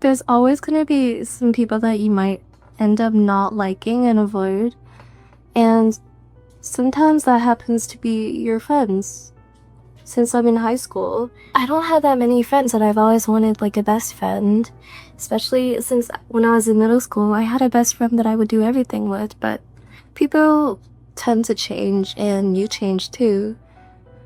There's always gonna be some people that you might end up not liking and avoid, and sometimes that happens to be your friends. Since I'm in high school, I don't have that many friends that I've always wanted like a best friend. Especially since when I was in middle school, I had a best friend that I would do everything with, but people tend to change and you change too.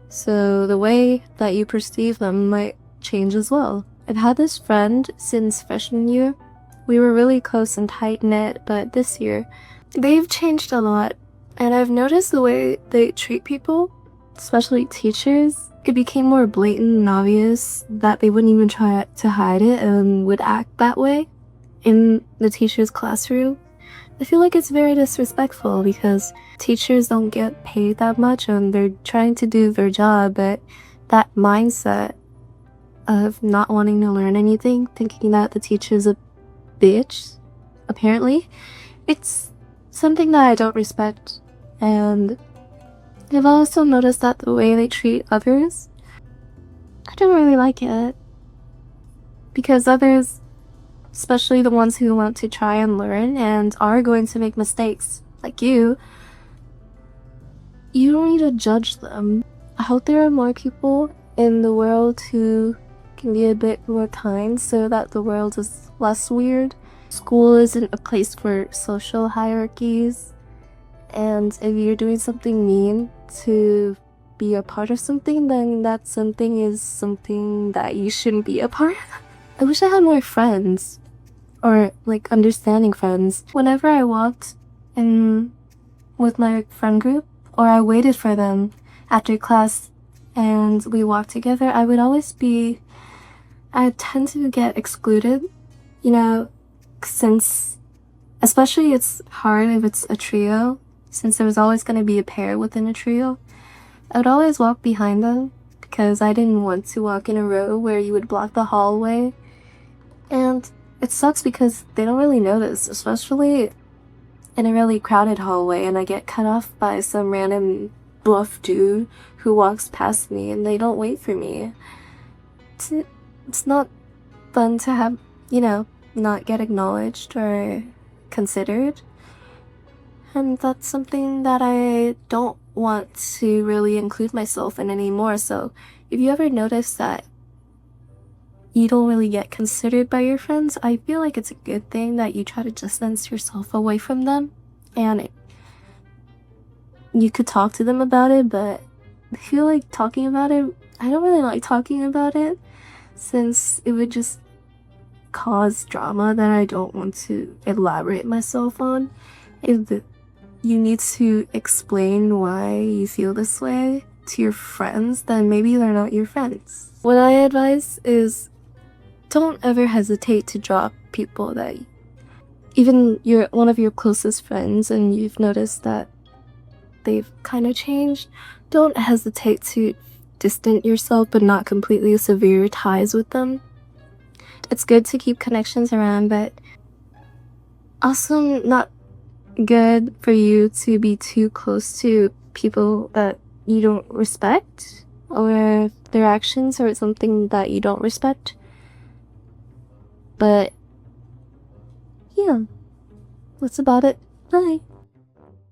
So the way that you perceive them might change as well. I've had this friend since freshman year. We were really close and tight-knit, but this year, they've changed a lot. And I've noticed the way they treat people, especially teachers. It became more blatant and obvious that they wouldn't even try to hide it and would act that way in the teacher's classroom. I feel like it's very disrespectful because teachers don't get paid that much and they're trying to do their job, but that mindset of not wanting to learn anything, thinking that the teacher's a bitch, apparently, it's something that I don't respect. And I've also noticed that the way they treat others, I don't really like it. Because others, especially the ones who want to try and learn and are going to make mistakes, like you don't need to judge them. I hope there are more people in the world who can be a bit more kind so that the world is less weird. School isn't a place for social hierarchies, and if you're doing something mean to be a part of something, then that something is something that you shouldn't be a part of. I wish I had more friends, or like understanding friends. Whenever I walked in with my friend group, or I waited for them after class and we walked together, I tend to get excluded, you know, since, especially it's hard if it's a trio, since there was always going to be a pair within a trio. I would always walk behind them because I didn't want to walk in a row where you would block the hallway. And it sucks because they don't really notice, especially in a really crowded hallway, and I get cut off by some random bluff dude who walks past me and they don't wait for me. It's not fun to have, not get acknowledged or considered. And that's something that I don't want to really include myself in anymore. So if you ever notice that you don't really get considered by your friends, I feel like it's a good thing that you try to distance yourself away from them. And you could talk to them about it, but I feel like talking about it, I don't really like talking about it since it would just cause drama that I don't want to elaborate myself on. If you need to explain why you feel this way to your friends, then maybe they're not your friends. What I advise is don't ever hesitate to drop people that even you're one of your closest friends and you've noticed that they've kind of changed. Don't hesitate to distance yourself but not completely sever ties with them. It's good to keep connections around, but also not good for you to be too close to people that you don't respect or their actions or something that you don't respect. But yeah, that's about it. Bye.